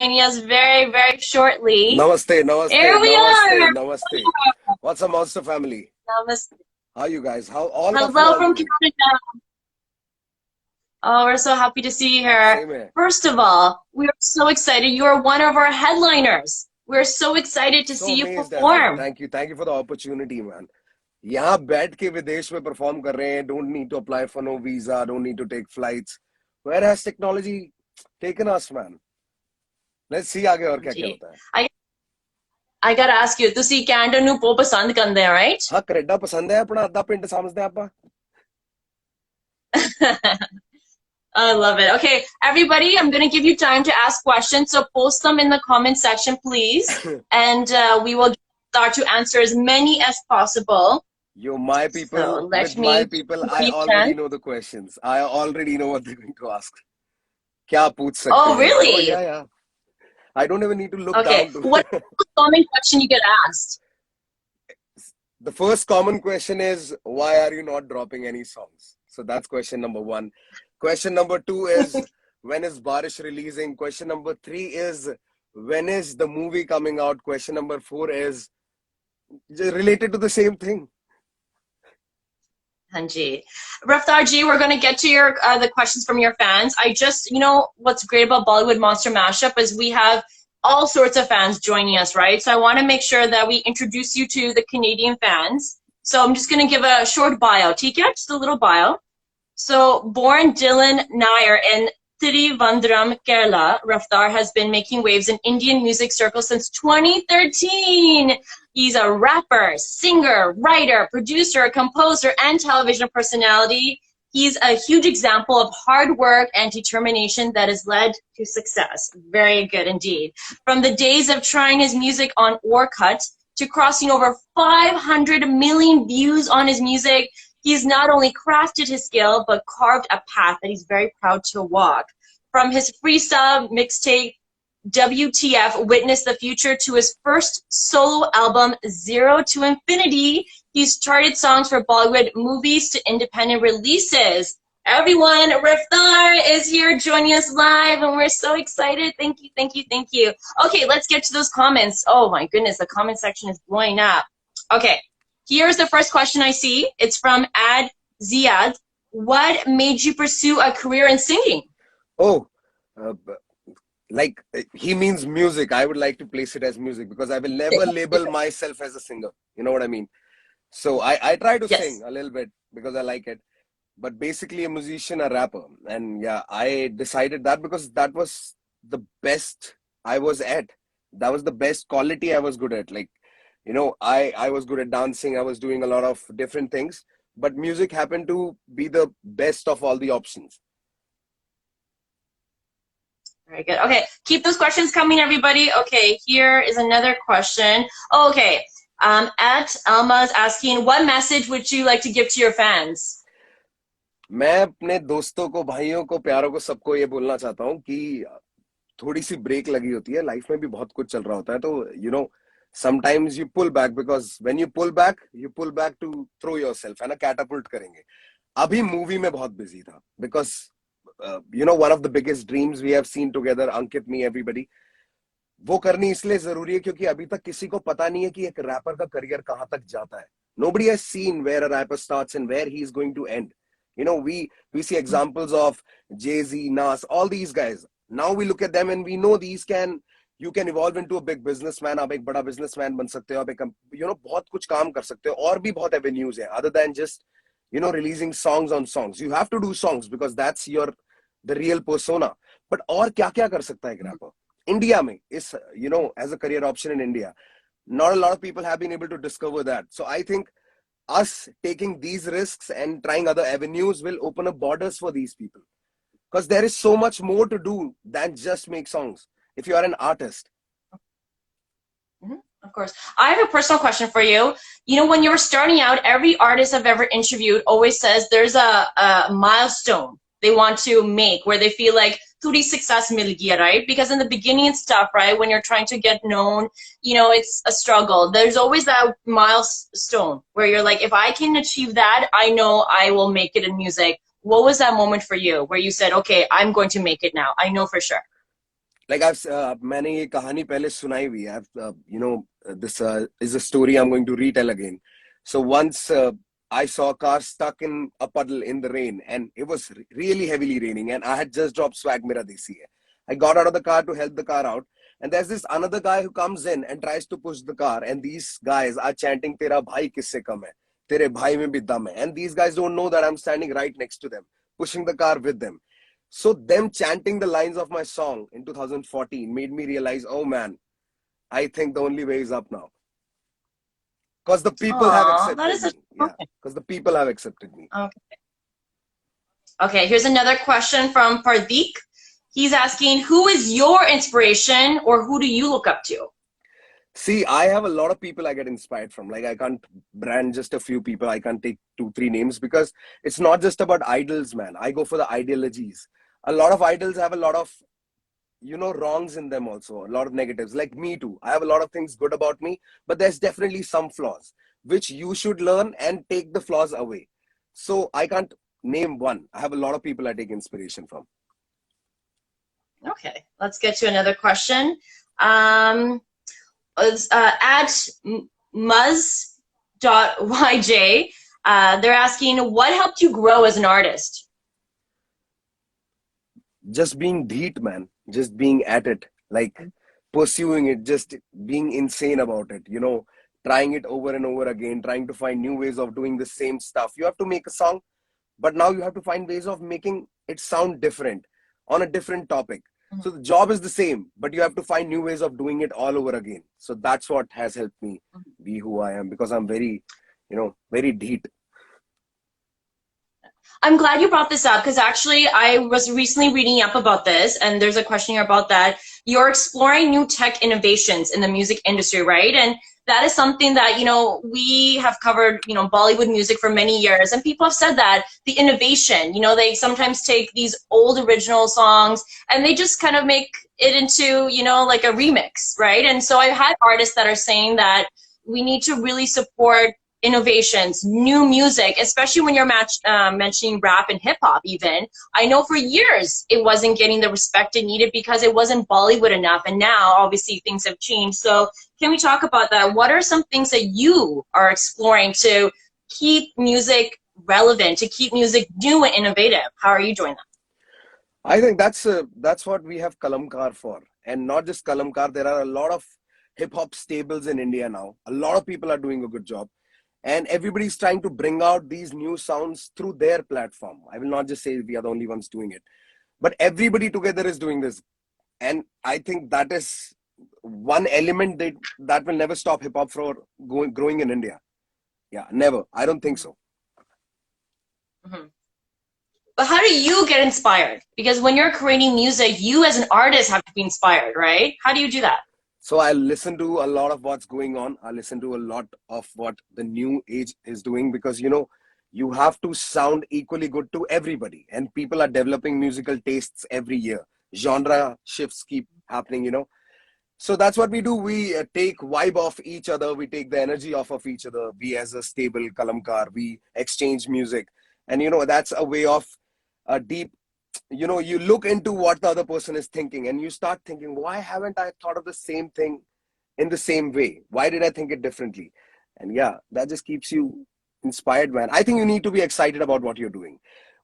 us very, very shortly. Namaste, namaste, Here we namaste, are. namaste. What's up, Monster family? Namaste. How are you guys? How all of you Hello are from doing? Canada. Oh, we're so happy to see you here. Same here. First of all, we are so excited. You are one of our headliners. We're so excited to So see you amazed as well. perform. Thank you for the opportunity, man. यहाँ बैठ के विदेश में perform कर रहे हैं. Don't need to apply for no visa. Don't need to take flights. Where has technology taken us, man? Let's see आगे और क्या क्या होता है. I gotta ask you, तुसी कैनेडा नू बहुत पसंद करते हैं, right? हाँ, कनाडा पसंद है. अपना आधा पिंड समझते हैं आपा. I love it. Okay, everybody, I'm going to give you time to ask questions, so post them in the comment section, please, and we will start to answer as many as possible. Yo, my people, So with my people, I already know the questions. I already know what they're going to ask. क्या पूछ सकते हैं? Oh, really? Oh, yeah. I don't even need to look down. To... What's the common question you get asked? The first common question is, why are you not dropping any songs? So that's question number 1. Question number 2 is, when is Baarish releasing? Question number 3 is, when is the movie coming out? Question number 4 is related to the same thing. Hanji. Raftaar ji, we're going to get to your the questions from your fans. I just, what's great about Bollywood Monster Mashup is we have all sorts of fans joining us, right? So I want to make sure that we introduce you to the Canadian fans. So I'm just going to give a short bio. Tika, just a little bio. So born Dylan Nair in Trivandrum, Kerala, Raftaar has been making waves in Indian music circles since 2013. He's a rapper, singer, writer, producer, composer, and television personality. He's a huge example of hard work and determination that has led to success. Very good indeed. From the days of trying his music on Orkut to crossing over 500 million views on his music, he's not only crafted his skill, but carved a path that he's very proud to walk. From his freestyle mixtape, WTF, Witness the Future, to his first solo album, Zero to Infinity, he's charted songs for Bollywood movies to independent releases. Everyone, Raftaar is here joining us live, and we're so excited. Thank you, thank you, thank you. Okay, let's get to those comments. Oh my goodness, the comment section is blowing up. Okay. Here's the first question I see. It's from Ad Ziad. What made you pursue a career in singing? Oh, like he means music. I would like to place it as music because I will never label myself as a singer. You know what I mean? So I try to sing a little bit because I like it. But basically a musician, a rapper. And yeah, I decided that because that was the best I was at. That was the best quality I was good at. Like, I was good at dancing. I was doing a lot of different things, but music happened to be the best of all the options. Very good. Okay, keep those questions coming, everybody. Okay, here is another question. Okay, at Alma is asking, what message would you like to give to your fans? मैं अपने दोस्तों को, भाइयों को, प्यारों को, सबको ये बोलना चाहता हूँ कि थोड़ी सी ब्रेक लगी होती है. लाइफ में भी बहुत कुछ चल रहा होता है, तो sometimes you pull back because when you pull back to throw yourself, है ना, catapult करेंगे. अभी movie में बहुत busy था because one of the biggest dreams we have seen together, Ankit, me, everybody, वो करनी इसलिए जरूरी है क्योंकि अभी तक किसी को पता नहीं है कि एक रैपर का करियर कहां तक जाता है. Nobody has seen where a rapper starts and where he is going to end. We see examples of Jay-Z, Nas, all these guys. Now we look at them and we know you can evolve into a big businessman. आप एक बड़ा businessman बन सकते हो. आप एक बहुत कुछ काम कर सकते हो. और भी बहुत avenues हैं other than just releasing songs on songs. You have to do songs because that's the real persona. But और क्या कर सकता है एक rapper? India में is as a career option in India, not a lot of people have been able to discover that. So I think us taking these risks and trying other avenues will open up borders for these people because there is so much more to do than just make songs. If you are an artist. Of course. I have a personal question for you. When you were starting out, every artist I've ever interviewed always says there's a milestone they want to make where they feel like thodi success mil gaya, right? Because in the beginning and stuff, right, when you're trying to get known, it's a struggle. There's always that milestone where you're like, if I can achieve that, I know I will make it in music. What was that moment for you where you said, okay, I'm going to make it now? I know for sure. like मैंने ये कहानी पहले सुनाई हुई है. This is a story I'm going to retell again. So once I saw a car stuck in a puddle in the rain, and it was really heavily raining, and I had just dropped swag mera desi hai. I got out of the car to help the car out, and there's this another guy who comes in and tries to push the car, and these guys are chanting tera bhai kisse kam hai, tere bhai mein bhi dam hai, and these guys don't know that I'm standing right next to them, pushing the car with them. So them chanting the lines of my song in 2014 made me realize, oh man, I think the only way is up now. Because the people have Aww, that accepted is such me. Yeah, because the people have accepted me. okay. Okay, here's another question from Pardeep. He's asking, who is your inspiration or who do you look up to? See, I have a lot of people I get inspired from. Like, I can't brand just a few people. I can't take 2-3 names because it's not just about idols, man. I go for the ideologies. A lot of idols have a lot of, wrongs in them also, a lot of negatives. Like me too. I have a lot of things good about me, but there's definitely some flaws, which you should learn and take the flaws away. So I can't name one. I have a lot of people I take inspiration from. Okay, let's get to another question. At muzz.yj, they're asking, what helped you grow as an artist? Just being dheet, man. Just being at it, like pursuing it, just being insane about it, trying it over and over again, trying to find new ways of doing the same stuff. You have to make a song, but now you have to find ways of making it sound different on a different topic. So the job is the same, but you have to find new ways of doing it all over again. So that's what has helped me be who I am, because I'm very, very dheet. I'm glad you brought this up because actually I was recently reading up about this, and there's a question here about that. You're exploring new tech innovations in the music industry, right? And that is something that, we have covered, Bollywood music for many years, and people have said that the innovation, they sometimes take these old original songs and they just kind of make it into, like a remix, right? And so I've had artists that are saying that we need to really support innovations, new music, especially when you're mentioning rap and hip hop even. I know for years it wasn't getting the respect it needed because it wasn't Bollywood enough, and now obviously things have changed. So can we talk about that? What are some things that you are exploring to keep music relevant, to keep music new and innovative? How are you doing that? I think that's what we have Kalamkar for. And not just Kalamkar, there are a lot of hip hop stables in India now. A lot of people are doing a good job. And everybody's trying to bring out these new sounds through their platform. I will not just say we are the only ones doing it, but everybody together is doing this. And I think that is one element that will never stop hip hop from growing in India. Yeah, never. I don't think so. Mm-hmm. But how do you get inspired? Because when you're creating music, you as an artist have to be inspired, right? How do you do that? So I listen to a lot of what's going on. I listen to a lot of what the new age is doing, because, you have to sound equally good to everybody. And people are developing musical tastes every year. Genre shifts keep happening, So that's what we do. We take vibe off each other. We take the energy off of each other. We as a stable Kalamkar, we exchange music. And, that's a way of a deep, you look into what the other person is thinking and you start thinking, why haven't I thought of the same thing in the same way? Why did I think it differently? And yeah, that just keeps you inspired, man. I think you need to be excited about what you're doing.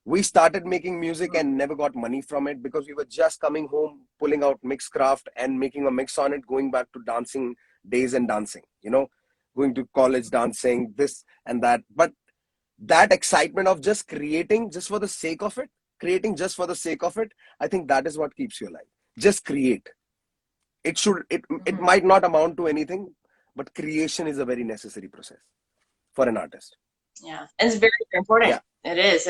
We started making music and never got money from it because we were just coming home, pulling out Mixcraft and making a mix on it, going back to dancing days and dancing, going to college, dancing, this and that. But that excitement of just creating just for the sake of it, I think that is what keeps you alive. Just create. It might not amount to anything, but creation is a very necessary process for an artist. Yeah, and it's very, very important. Yeah. It is.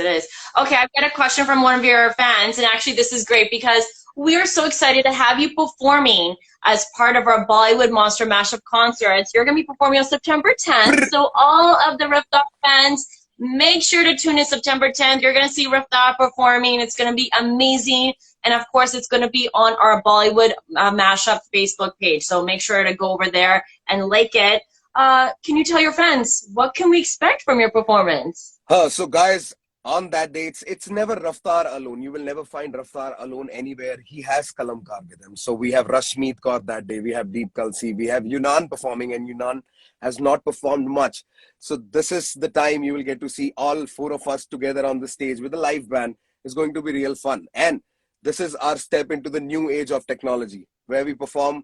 Okay, I've got a question from one of your fans, and actually this is great because we are so excited to have you performing as part of our Bollywood Monster Mashup concerts. You're going to be performing on September 10th, so all of the Raftaar fans, make sure to tune in September 10th. You're going to see Raftaar performing. It's going to be amazing, and of course it's going to be on our Bollywood Mashup Facebook page, so make sure to go over there and like it. Can you tell your friends, what can we expect from your performance? So guys, on that day, it's never Raftaar alone. You will never find Raftaar alone anywhere. He has Kalamkar with him. So we have Rashmeet Kaur that day. We have Deep Kalsi. We have Yunan performing, and Yunan has not performed much. So this is the time you will get to see all four of us together on the stage with a live band. It's going to be real fun. And this is our step into the new age of technology, where we perform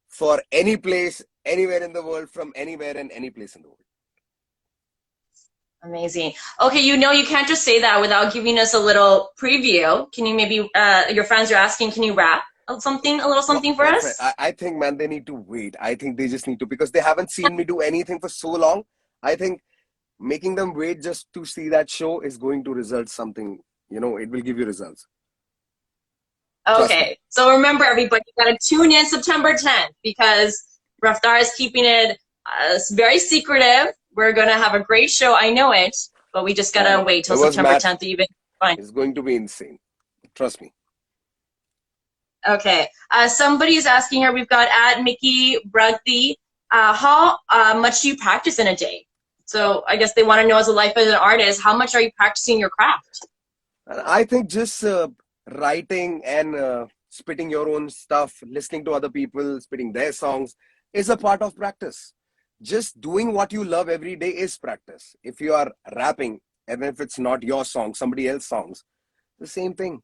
for any place, anywhere in the world, from anywhere and any place in the world. Amazing. Okay, you know you can't just say that without giving us a little preview. Can you maybe, your friends are asking, can you rap something, a little something for us? I think, man, they need to wait. I think they just need to, because they haven't seen me do anything for so long. I think making them wait just to see that show is going to result something, you know, it will give you results. Okay, so remember everybody, you gotta tune in September 10th because Raftaar is keeping it very secretive. We're gonna have a great show, I know it, but we just gotta wait till September 10th to even find. It's going to be insane. Trust me. Okay, somebody's asking here, we've got at Mickey Brugty, how much do you practice in a day? So I guess they want to know, as a life as an artist, how much are you practicing your craft? I think just writing and spitting your own stuff, listening to other people, spitting their songs is a part of practice. Just doing what you love every day is practice. If you are rapping, even if it's not your song, somebody else's songs, the same thing.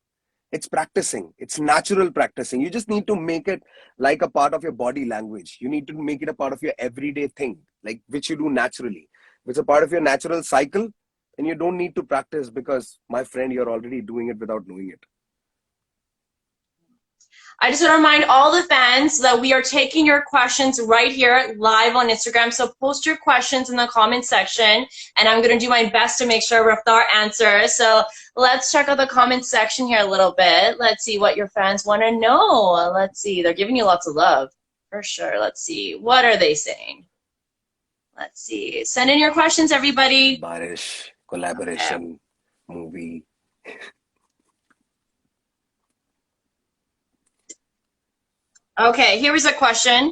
It's practicing. It's natural practicing. You just need to make it like a part of your body language. You need to make it a part of your everyday thing, like which you do naturally. If it's a part of your natural cycle, then you don't need to practice because, my friend, you're already doing it without knowing it. I just want to remind all the fans that we are taking your questions right here live on Instagram. So post your questions in the comment section, and I'm going to do my best to make sure Raftaar answers. So let's check out the comment section here a little bit. Let's see what your fans want to know. Let's see. They're giving you lots of love, for sure. Let's see. What are they saying? Let's see. Send in your questions, everybody. Baarish, collaboration, movie. Okay, here is a question.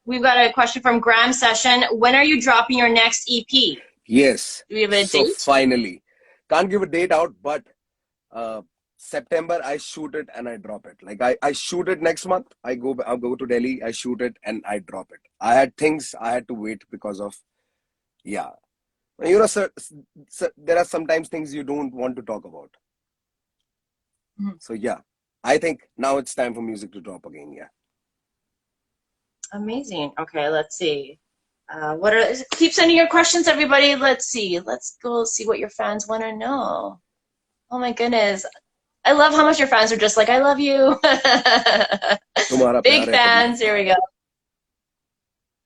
We've got a question from Graham Session. When are you dropping your next EP? Yes. Do we have a date? Finally. Can't give a date out, but September I shoot it and I drop it. Like I shoot it next month. I'll go to Delhi, I shoot it and I drop it. I had things I had to wait because of, yeah. You know, sir, there are sometimes things you don't want to talk about. So yeah. I think now it's time for music to drop again, yeah. Amazing. Okay, let's see. Keep sending your questions, everybody. Let's see. Let's go see what your fans want to know. Oh my goodness. I love how much your fans are just like, I love you. Big fans. Here we go.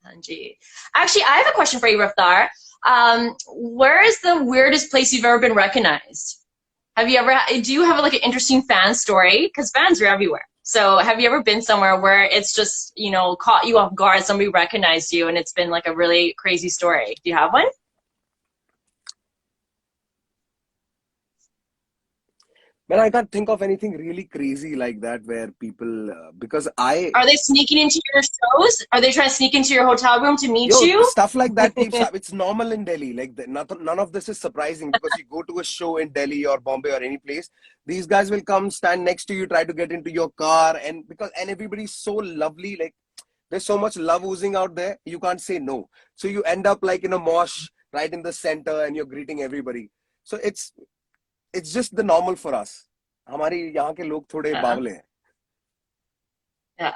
Actually, I have a question for you, Raftaar. Where is the weirdest place you've ever been recognized? Do you have like an interesting fan story? Because fans are everywhere. So have you ever been somewhere where it's just, you know, caught you off guard, somebody recognized you and it's been like a really crazy story? Do you have one? Man, I can't think of anything really crazy like that where people, because Are they sneaking into your shows? Are they trying to sneak into your hotel room to meet you? Stuff like that keeps happening. It's normal in Delhi. Like none of this is surprising because you go to a show in Delhi or Bombay or any place, these guys will come stand next to you, try to get into your car, and everybody's so lovely. Like there's so much love oozing out there, you can't say no. So you end up like in a mosh right in the center and you're greeting everybody. So it's just the normal for us. हमारी यहाँ के लोग थोड़े बावले हैं. Yeah.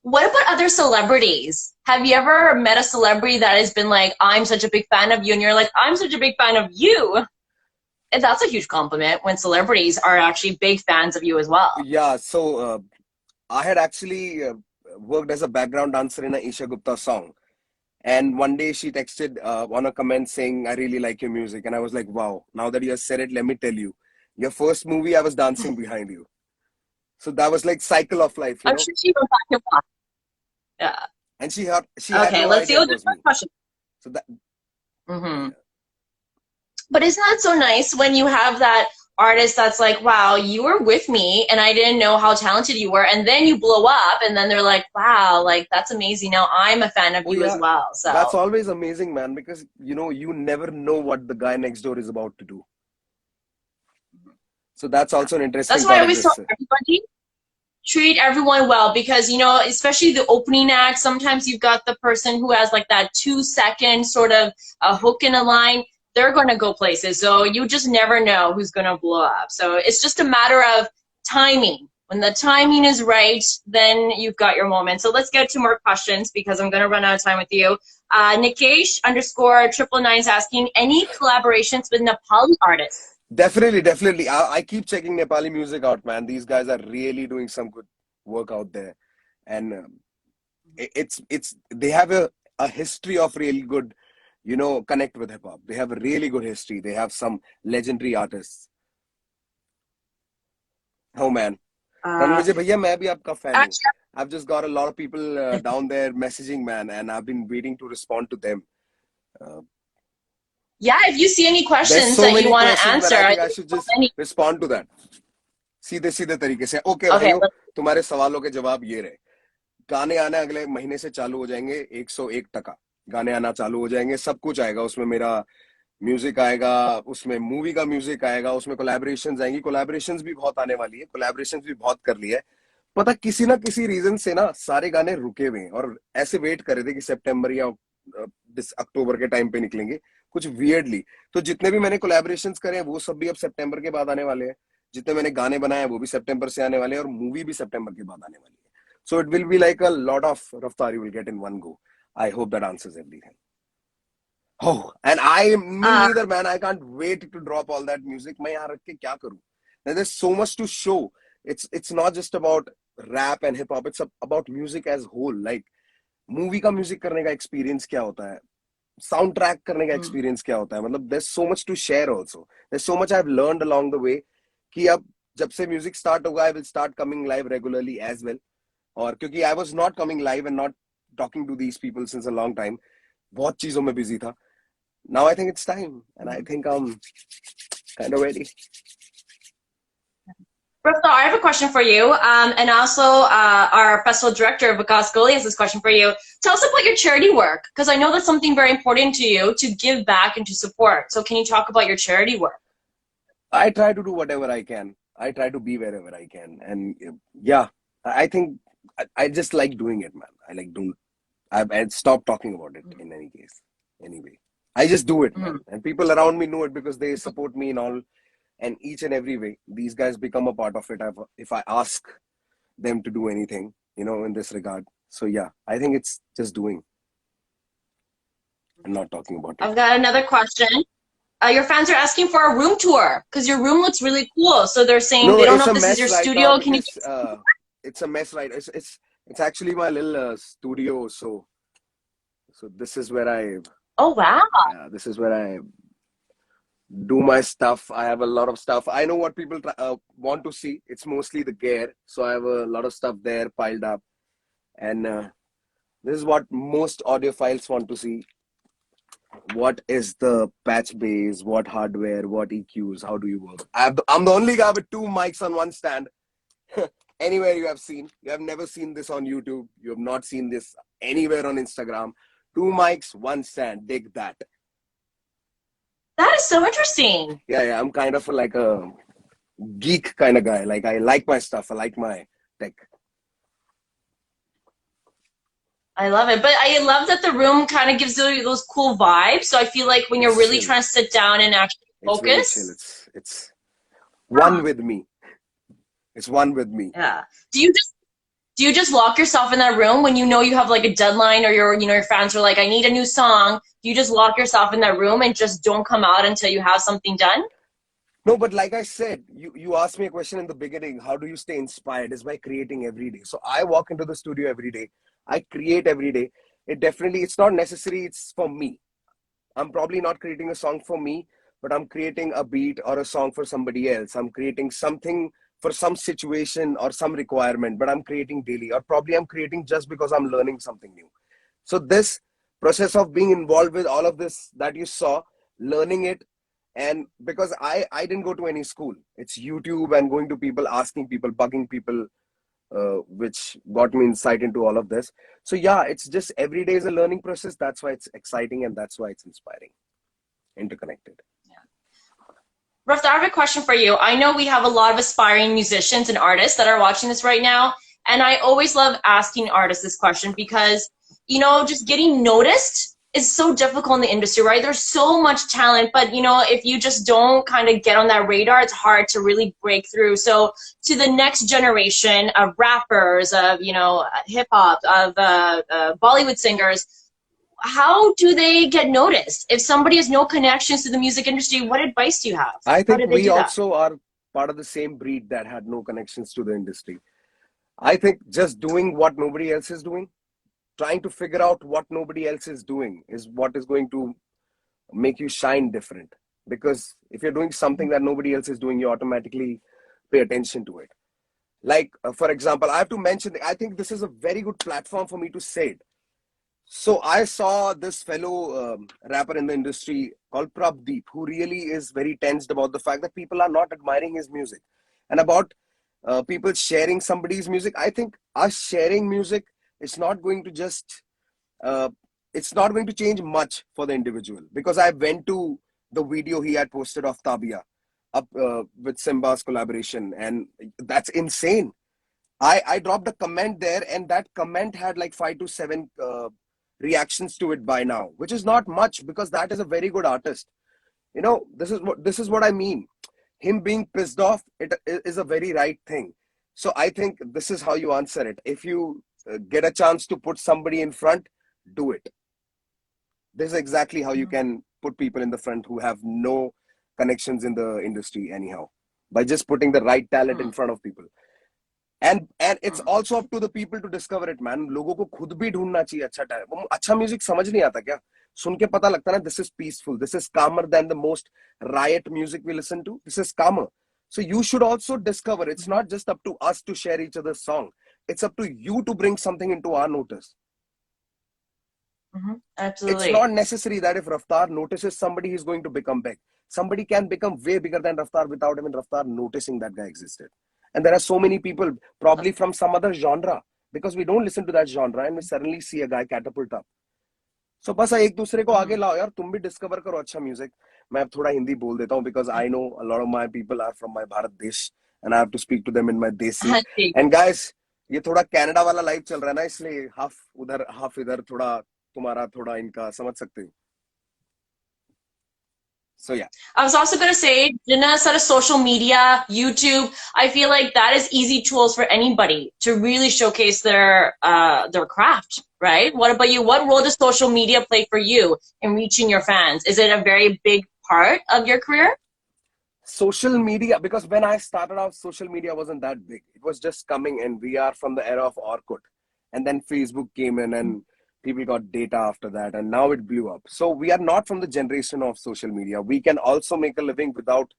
What about other celebrities? Have you ever met a celebrity that has been like, I'm such a big fan of you, and you're like, I'm such a big fan of you? And that's a huge compliment when celebrities are actually big fans of you as well. Yeah, so I had actually worked as a background dancer in a Isha Gupta song. And one day she texted on a comment saying, I really like your music. And I was like, wow, now that you have said it, let me tell you. Your first movie, I was dancing behind you. So that was like cycle of life, you know? I'm sure she went back and forth. Yeah. And she had okay, no let's see idea what the question. So that. But isn't that so nice when you have that artist that's like, wow, you were with me and I didn't know how talented you were, and then you blow up and then they're like, wow, like that's amazing, now I'm a fan of you as well. So that's always amazing, man, because you know, you never know what the guy next door is about to do. So that's also an interesting That's why I part of always tell this. everybody, treat everyone well, because you know, especially the opening act, sometimes you've got the person who has like that 2-second sort of a hook in a line. They're going to go places, so you just never know who's going to blow up. So it's just a matter of timing. When the timing is right, then you've got your moment. So let's get to more questions because I'm going to run out of time with you. Nikesh _ 999 is asking, any collaborations with Nepali artists? Definitely. I keep checking Nepali music out, man. These guys are really doing some good work out there, and they have a history of really good, connect with hip hop. They have a really good history. They have some legendary artists. Oh man, Ranvijay bhaiya, मैं भी आपका fan हूँ. Actually, I've just got a lot of people down there messaging, man, and I've been waiting to respond to them. yeah, if you see any There's questions so that you many want to questions that answer, I I think I think should so just many. respond to that. सीधे सीधे तरीके से. Okay Okay, भाइयों, तुम्हारे सवालों के जवाब ये रहे. गाने आने अगले महीने से चालू हो जाएंगे. 101% गाने आना चालू हो जाएंगे. सब कुछ आएगा उसमें. मेरा म्यूजिक आएगा उसमें, मूवी का म्यूजिक आएगा उसमें, कोलैबोरेशंस आएंगी. कोलैबोरेशंस भी बहुत आने वाली है. कोलैबोरेशंस भी बहुत कर लिया है. पता किसी ना किसी रीजन से ना सारे गाने रुके हुए हैं और ऐसे वेट कर रहे थे कि सितंबर या अक्टूबर के टाइम पे निकलेंगे कुछ वियर्डली. तो जितने भी मैंने कोलैबोरेशंस करे हैं वो सब भी अब सितंबर के बाद आने वाले हैं. जितने मैंने गाने बनाए हैं वो भी सितंबर से आने वाले हैं और मूवी भी सितंबर के बाद आने वाली है. So it will be like a lot of Raftaar you will get in one go. I hope that answers everything. Oh, and me neither, man. I can't wait to drop all that music. मैं यहाँ रख के क्या करूँ? There's so much to show. It's not just about rap and hip hop. It's about music as whole. Like movie का music करने का experience क्या होता है? Sound track करने का experience क्या होता है? मतलब there's so much to share also. There's so much I've learned along the way. कि अब जब से music start होगा, I will start coming live regularly as well. और क्योंकि I was not coming live and not talking to these people since a long time, बहुत चीजों में busy था. Now I think it's time, and I think I'm kind of ready. Raftaar, I have a question for you, and also our festival director, Vikas Goli, has this question for you. Tell us about your charity work, because I know that's something very important to you, to give back and to support. So can you talk about your charity work? I try to do whatever I can. I try to be wherever I can, and yeah, I think I just like doing it, man. I like doing. I stopped talking about it in any case. Anyway, I just do it, man, and people around me know it because they support me in all and each and every way. These guys become a part of it if I ask them to do anything, in this regard. So yeah, I think it's just doing and not talking about it. I've got another question. Your fans are asking for a room tour because your room looks really cool. So they're saying they don't know if this is your studio. Can you? It's a mess, right? It's actually my little studio. So this is where I. Oh wow! Yeah, this is where I do my stuff. I have a lot of stuff. I know what people want to see. It's mostly the gear, so I have a lot of stuff there piled up, and this is what most audiophiles want to see. What is the patch base? What hardware? What EQs? How do you work? I'm the only guy with 2 mics on one stand. Anywhere you have seen. You have never seen this on YouTube. You have not seen this anywhere on Instagram. 2 mics, 1 stand. Dig that. That is so interesting. Yeah. I'm kind of like a geek kind of guy. Like I like my stuff. I like my tech. I love it. But I love that the room kind of gives you those cool vibes. So I feel like when you're really trying to sit down and actually focus. It's very chill. It's one with me. It's one with me. Yeah. Do you just lock yourself in that room when you know you have like a deadline, or your fans are like, I need a new song? Do you just lock yourself in that room and just don't come out until you have something done? No, but like I said, you asked me a question in the beginning, how do you stay inspired? Is by creating every day. So I walk into the studio every day. I create every day. It's not necessary, it's for me. I'm probably not creating a song for me, but I'm creating a beat or a song for somebody else. I'm creating something for some situation or some requirement, but I'm creating daily, or probably I'm creating just because I'm learning something new. So this process of being involved with all of this that you saw, learning it, and because I didn't go to any school, it's YouTube and going to people, asking people, bugging people, which got me insight into all of this. So yeah, it's just every day is a learning process. That's why it's exciting and that's why it's inspiring, interconnected. Raftaar, I have a question for you. I know we have a lot of aspiring musicians and artists that are watching this right now, and I always love asking artists this question because, just getting noticed is so difficult in the industry, right? There's so much talent, but if you just don't kind of get on that radar, it's hard to really break through. So, to the next generation of rappers, of hip hop, of Bollywood singers, how do they get noticed? If somebody has no connections to the music industry, what advice do you have? I How think do they we do that? also are part of the same breed that had no connections to the industry. I think just doing what nobody else is doing, trying to figure out what nobody else is doing is what is going to make you shine different. Because if you're doing something that nobody else is doing, you automatically pay attention to it. Like, for example, I have to mention, I think this is a very good platform for me to say it. So I saw this fellow rapper in the industry called Prabdeep, who really is very tensed about the fact that people are not admiring his music, and about people sharing somebody's music. I think us sharing music is not going to just uh, it's not going to change much for the individual, because I went to the video he had posted of Tabia up with Simba's collaboration, and that's insane. I dropped a comment there, and that comment had like 5 to 7 reactions to it by now, which is not much because that is a very good artist. This is what I mean. Him being pissed off, it is a very right thing. So I think this is how you answer it. If you get a chance to put somebody in front, do it. This is exactly how you can put people in the front who have no connections in the industry anyhow, by just putting the right talent in front of people. And it's also up to the people to discover it, man. लोगों को खुद भी ढूंढना चाहिए अच्छा time. अच्छा music समझ नहीं आता क्या? सुन के पता लगता है ना, this is peaceful, this is calmer than the most riot music we listen to. This is calmer. So you should also discover. It's not just up to us to share each other's song. It's up to you to bring something into our notice. It's Absolutely. not necessary that if Raftaar notices somebody, he's going to become big. Somebody can become way bigger than Raftaar without even Raftaar noticing that guy existed. And there are so many people, probably from some other genre, because we don't listen to that genre and we suddenly see a guy catapult up. So बस एक दूसरे को आगे लाओ यार, तुम भी discover करो अच्छा म्यूजिक. मैं अब थोड़ा हिंदी बोल देता हूँ because I know a lot of my people are from my Bharat देश and I have to speak to them in my देसी. And guys, ये थोड़ा कनाडा वाला लाइव चल रहा है ना, इसलिए हाफ उधर हाफ इधर, थोड़ा तुम्हारा थोड़ा इनका समझ सकते हो. So yeah. I was also going to say, Jinnah said of social media, YouTube. I feel like that is easy tools for anybody to really showcase their craft, right? What about you? What role does social media play for you in reaching your fans? Is it a very big part of your career? Social media, because when I started out, social media wasn't that big. It was just coming, and we are from the era of Orkut. And then Facebook came in, and people got data after that, and now it blew up. So we are not from the generation of social media. We can also make a living without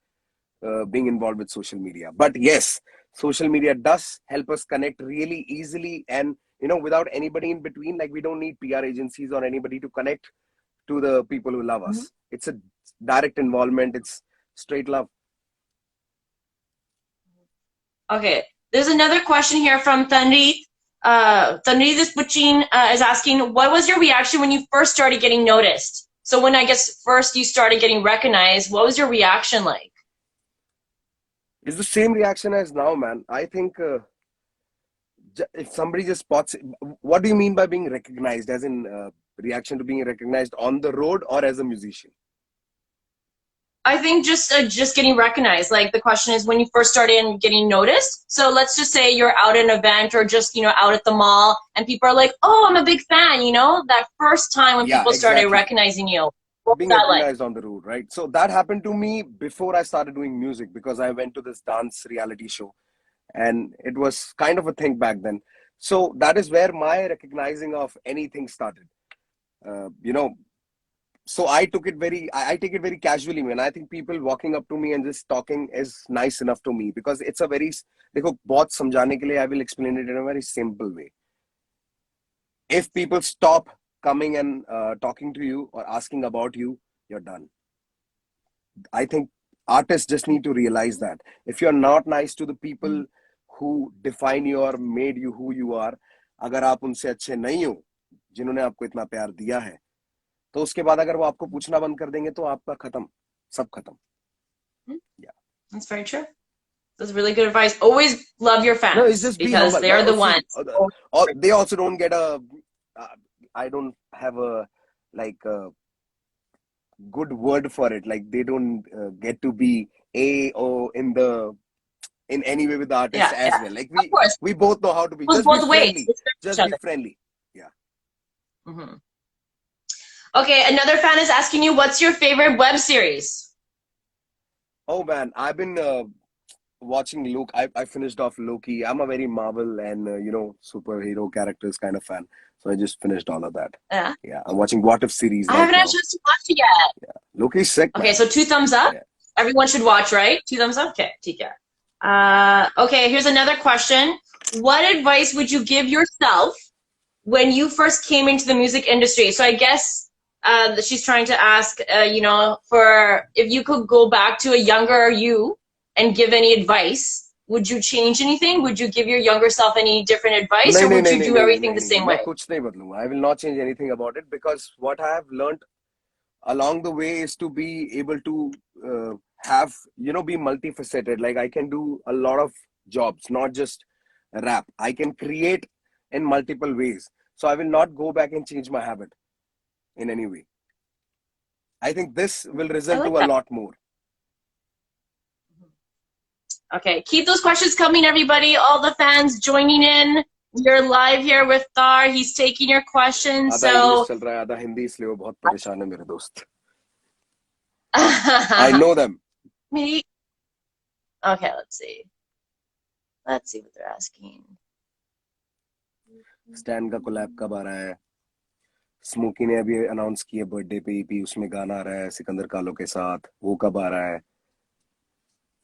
being involved with social media. But yes, social media does help us connect really easily, and without anybody in between. Like, we don't need PR agencies or anybody to connect to the people who love us. It's a direct involvement. It's straight love. Okay, there's another question here from Tanri. Tanri Puchin is asking, what was your reaction when you first started getting noticed? So when I guess first you started getting recognized, what was your reaction like? It's the same reaction as now, man. I think if somebody just spots it, what do you mean by being recognized? As in reaction to being recognized on the road or as a musician? I think just getting recognized. Like, the question is when you first started getting noticed. So let's just say you're out at an event or just out at the mall, and people are like, "Oh, I'm a big fan." That first time when people started recognizing you. What Being was that recognized like? on the road, right? So that happened to me before I started doing music, because I went to this dance reality show, and it was kind of a thing back then. So that is where my recognizing of anything started. Uh, you know, so I took it I take it very casually, man. I think people walking up to me and just talking is nice enough to me, because it's a very, देखो बहुत समझाने के लिए, I will explain it in a very simple way. If people stop coming and talking to you or asking about you, you're done. I think artists just need to realize that if you're not nice to the people who define you or made you who you are, अगर आप उनसे अच्छे नहीं हो, जिन्होंने आपको इतना प्यार दिया है, तो उसके बाद अगर वो आपको पूछना बंद कर देंगे, तो आपका खत्म, सब खत्म. Yeah. That's very true. That's really good advice. Always love your fans. No, it's just be because humble. they're the ones. They also don't get a. I don't have a like a good word for it. Like they don't get to be in any way with the artists as well. Like of course. we both know how to be. It goes Just be both ways. friendly. Just be friendly. Yeah. Mm-hmm. Okay, another fan is asking you, what's your favorite web series? Oh man, I've been watching Luke. I finished off Loki. I'm a very Marvel and superhero characters kind of fan. So I just finished all of that. Yeah, I'm watching What If series. I haven't had a chance to watch it yet. Yeah, Loki's sick. Okay, so 2 thumbs up. Yeah. Everyone should watch, right? 2 thumbs up. Okay, take care. Okay, here's another question. What advice would you give yourself when you first came into the music industry? So I guess she's trying to ask, for if you could go back to a younger you and give any advice, would you change anything? Would you give your younger self any different advice, or would you do everything the same way? कुछ नहीं बदलूंगा. I will not change anything about it, because what I have learned along the way is to be able to be multifaceted. Like I can do a lot of jobs, not just rap. I can create in multiple ways. So I will not go back and change my habit in any way. I think this will result to a lot more. Okay, keep those questions coming, everybody. All the fans joining in. You're live here with Thar. He's taking your questions. So आधा हिंदी इसलिए वो बहुत परेशान है मेरे दोस्त. I know them. Me. Okay, let's see. Let's see what they're asking. Stan का collab कब आ रहा है? स्मोकी ने अभी अनाउंस किया बर्थडे पे EP, उसमें गाना आ रहा है सिकंदर कालो के साथ. वो कब आ रहा है?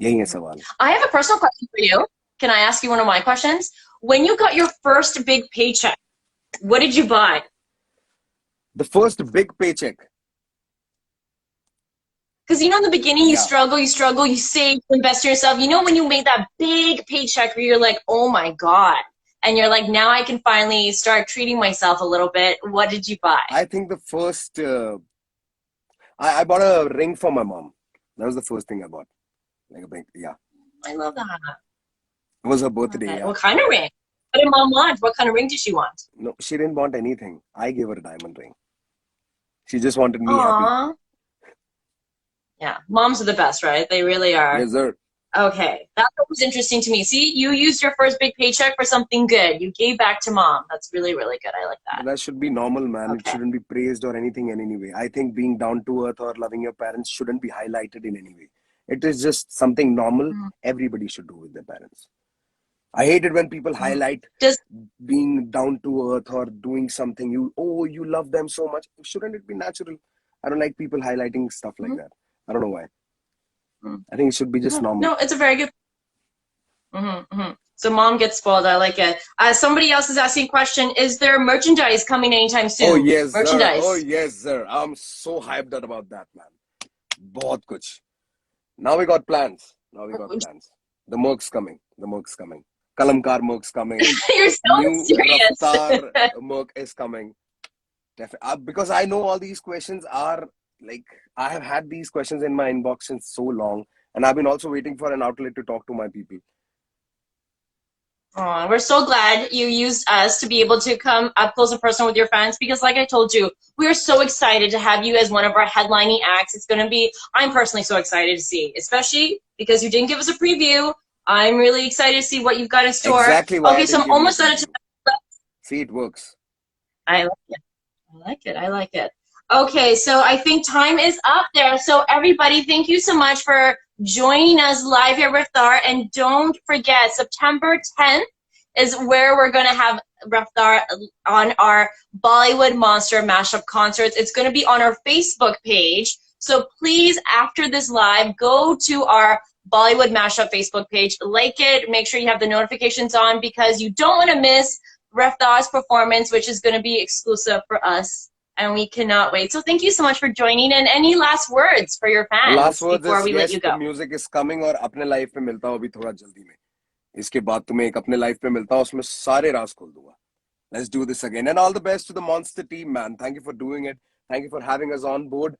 यही है सवाल. I have a personal question for you. Can I ask you one of my questions? When you got your first big paycheck, what did you buy? The first big paycheck. Because in the beginning, you struggle, you save, you invest in yourself. When you make that big paycheck where you're like, oh my God. And you're like, now I can finally start treating myself a little bit. What did you buy? I think the first, I bought a ring for my mom. That was the first thing I bought. Like a big, I love that. It was her birthday. Okay. What kind of ring? What did mom want? What kind of ring did she want? No, she didn't want anything. I gave her a diamond ring. She just wanted me happy. Yeah, moms are the best, right? They really are. Yes, sir. Okay, that was interesting to me. See, you used your first big paycheck for something good. You gave back to mom. That's really, really good. I like that. That should be normal, man. Okay. It shouldn't be praised or anything in any way. I think being down to earth or loving your parents shouldn't be highlighted in any way. It is just something normal everybody should do with their parents. I hate it when people highlight being down to earth or doing something. You love them so much. Shouldn't it be natural? I don't like people highlighting stuff like that. I don't know why. I think it should be just normal. No, it's a very good. So mom gets spoiled. I like it. Somebody else is asking a question. Is there merchandise coming anytime soon? Oh, yes, merchandise. Sir. Oh, yes, sir. I'm so hyped out about that, man. Bahut kuch. Now we got plans. The merc's coming. Kalamkar merc's coming. You're so New serious. Raftaar merc is coming. Because I know all these questions are like, I have had these questions in my inbox since so long, and I've been also waiting for an outlet to talk to my people. Oh, we're so glad you used us to be able to come up close and personal with your fans, because like I told you, we are so excited to have you as one of our headlining acts. It's going to be, I'm personally so excited to see, especially because you didn't give us a preview. I'm really excited to see what you've got in store. Exactly. Okay, so I'm almost out of time. See, it works. I like it. Okay, so I think time is up there. So everybody, thank you so much for joining us live here with Raftaar. And don't forget, September 10th is where we're going to have Raftaar on our Bollywood Monster Mashup concerts. It's going to be on our Facebook page. So please, after this live, go to our Bollywood Mashup Facebook page, like it, make sure you have the notifications on, because you don't want to miss Raftaar's performance, which is going to be exclusive for us. And we cannot wait. So thank you so much for joining. And any last words for your fans before we let you go? The music is coming, और अपने live पे मिलता हूँ अभी थोड़ा जल्दी में. इसके बाद तुम्हें एक अपने live पे मिलता हूँ, उसमें सारे राज खोल दूँगा. Let's do this again. And all the best to the Monster team, man. Thank you for doing it. Thank you for having us on board.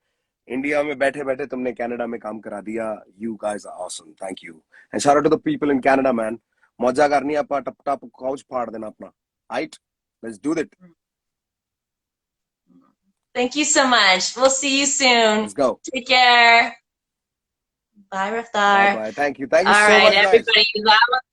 India में बैठे बैठे तुमने कनाडा में काम करा दिया. You guys are awesome. Thank you. And shout out to the people in Canada, man. मौजा करनी आपा टप टप काउच फाड़ देना अपना. Right? Let's do it. Thank you so much. We'll see you soon. Let's go. Take care. Bye, Raftaar. Bye bye. Thank you. Thank you All so right, much, guys. everybody. That was